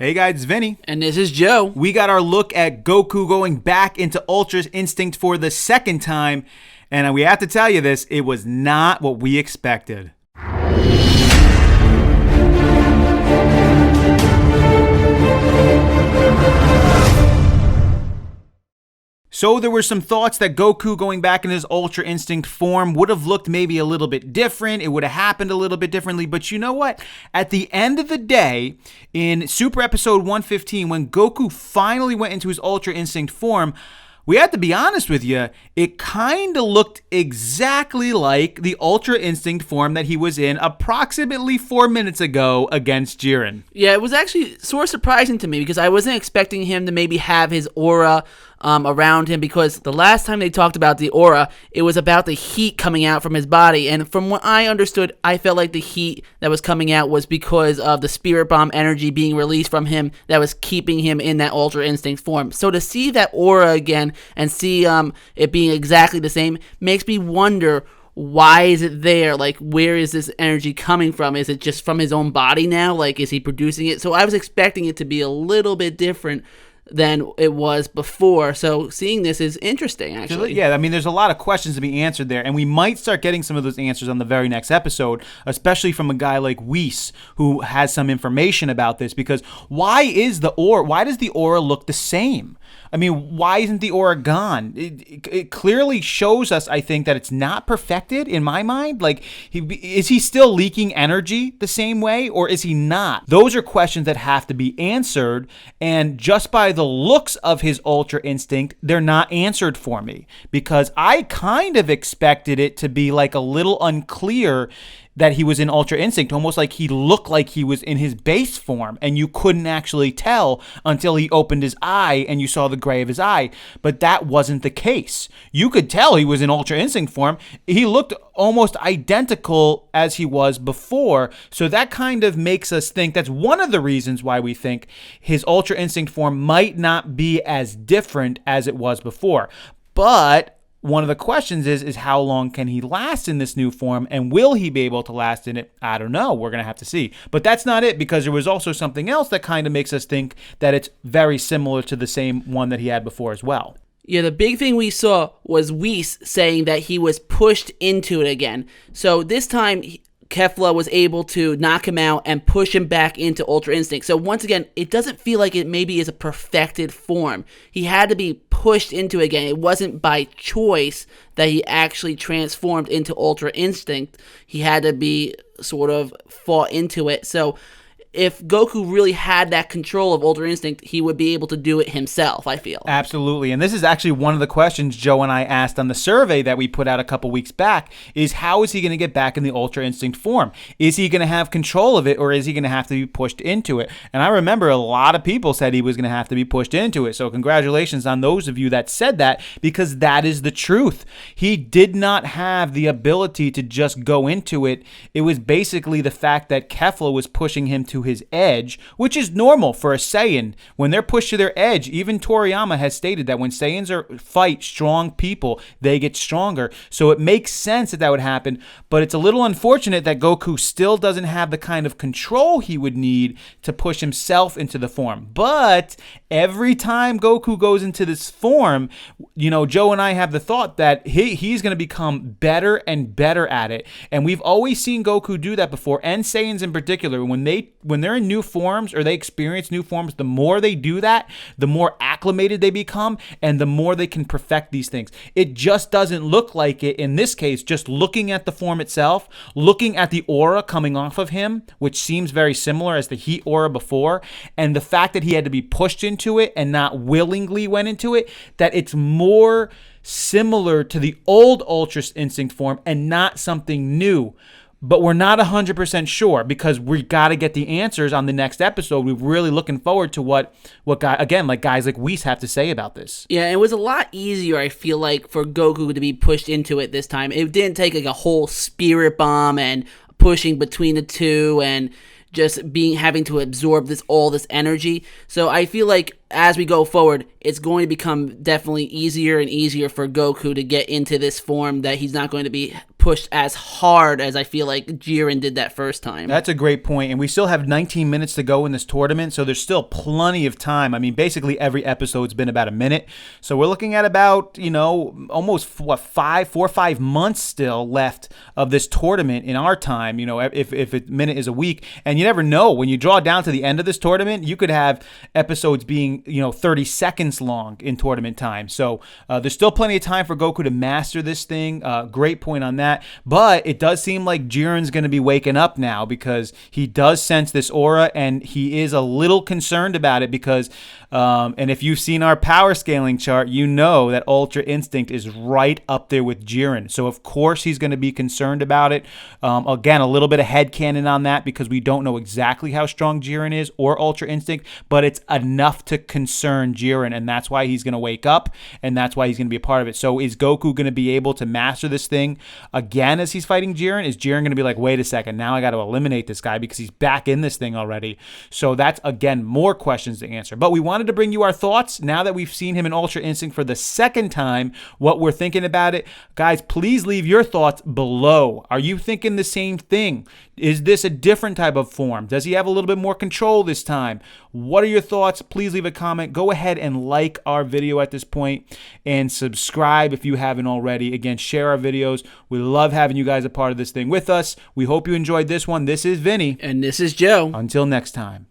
Hey guys, it's Vinny. And this is Joe. We got our look at Goku going back into Ultra Instinct for the second time. And we have to tell you this, it was not what we expected. So there were some thoughts that Goku going back in his Ultra Instinct form would have looked maybe a little bit different. It would have happened a little bit differently. But you know what? At the end of the day, in Super Episode 115, when Goku finally went into his Ultra Instinct form, we have to be honest with you, it kind of looked exactly like the Ultra Instinct form that he was in approximately 4 minutes ago against Jiren. Yeah, it was actually sort of surprising to me because I wasn't expecting him to maybe have his aura around him, because the last time they talked about the aura, it was about the heat coming out from his body, and from what I understood, I felt like the heat that was coming out was because of the Spirit Bomb energy being released from him that was keeping him in that Ultra Instinct form. So to see that aura again and see it being exactly the same makes me wonder, why is it there? Like, where is this energy coming from? Is it just from his own body now? Like, is he producing it? So I was expecting it to be a little bit different than it was before. So seeing this is interesting, actually. Yeah, I mean, there's a lot of questions to be answered there, and we might start getting some of those answers on the very next episode, especially from a guy like Whis, who has some information about this, because why does the aura look the same? I mean, why isn't the aura gone? It clearly shows us, I think, that it's not perfected in my mind. Like, is he still leaking energy the same way, or is he not? Those are questions that have to be answered, and just by the looks of his Ultra Instinct, they're not answered for me, because I kind of expected it to be like a little unclear that he was in Ultra Instinct, almost like he looked like he was in his base form, and you couldn't actually tell until he opened his eye and you saw the gray of his eye. But that wasn't the case. You could tell he was in Ultra Instinct form. He looked almost identical as he was before, so that kind of makes us think that's one of the reasons why we think his Ultra Instinct form might not be as different as it was before. But one of the questions is how long can he last in this new form, and will he be able to last in it? I don't know. We're going to have to see. But that's not it, because there was also something else that kind of makes us think that it's very similar to the same one that he had before as well. Yeah, the big thing we saw was Whis saying that he was pushed into it again. So this time, Kefla was able to knock him out and push him back into Ultra Instinct. So once again, it doesn't feel like it maybe is a perfected form. He had to be pushed into it again. It wasn't by choice that he actually transformed into Ultra Instinct. He had to be sort of fought into it. So if Goku really had that control of Ultra Instinct, he would be able to do it himself, I feel. Absolutely. And this is actually one of the questions Joe and I asked on the survey that we put out a couple weeks back, is how is he going to get back in the Ultra Instinct form? Is he going to have control of it, or is he going to have to be pushed into it? And I remember a lot of people said he was going to have to be pushed into it. So congratulations on those of you that said that, because that is the truth. He did not have the ability to just go into it. It was basically the fact that Kefla was pushing him to his edge, which is normal for a Saiyan. When they're pushed to their edge, even Toriyama has stated that when Saiyans fight strong people, they get stronger. So it makes sense that that would happen, but it's a little unfortunate that Goku still doesn't have the kind of control he would need to push himself into the form. But every time Goku goes into this form, you know, Joe and I have the thought that he's going to become better and better at it. And we've always seen Goku do that before, and Saiyans in particular. When they're in new forms, or they experience new forms, the more they do that, the more acclimated they become, and the more they can perfect these things. It just doesn't look like it in this case. Just looking at the form itself, looking at the aura coming off of him, which seems very similar as the heat aura before, and the fact that he had to be pushed into it and not willingly went into it, that it's more similar to the old Ultra Instinct form and not something new. But we're not 100% sure, because we got to get the answers on the next episode. We're really looking forward to what guys like Whis have to say about this. Yeah, it was a lot easier, I feel like, for Goku to be pushed into it this time. It didn't take like a whole Spirit Bomb and pushing between the two and just having to absorb all this energy. So I feel like as we go forward, it's going to become definitely easier and easier for Goku to get into this form that he's not going to be pushed as hard as I feel like Jiren did that first time. That's a great point. And we still have 19 minutes to go in this tournament, so there's still plenty of time. I mean, basically every episode's been about a minute. So we're looking at about, almost 4 or 5 months still left of this tournament in our time, if a minute is a week. And you never know. When you draw down to the end of this tournament, you could have episodes being, 30 seconds long in tournament time. So there's still plenty of time for Goku to master this thing. Great point on that. But it does seem like Jiren's going to be waking up now because he does sense this aura and he is a little concerned about it because, and if you've seen our power scaling chart, you know that Ultra Instinct is right up there with Jiren. So of course he's going to be concerned about it. Again, a little bit of headcanon on that because we don't know exactly how strong Jiren is or Ultra Instinct, but it's enough to concern Jiren, and that's why he's going to wake up, and that's why he's going to be a part of it. So is Goku going to be able to master this thing again as he's fighting Jiren? Is Jiren going to be like, wait a second, now I got to eliminate this guy because he's back in this thing already? So that's, again, more questions to answer. But we wanted to bring you our thoughts now that we've seen him in Ultra Instinct for the second time, what we're thinking about it. Guys, please leave your thoughts below. Are you thinking the same thing? Is this a different type of form? Does he have a little bit more control this time? What are your thoughts? Please leave a comment. Go ahead and like our video at this point and subscribe if you haven't already. Again, share our videos. We love having you guys a part of this thing with us. We hope you enjoyed this one. This is Vinny. And this is Joe. Until next time.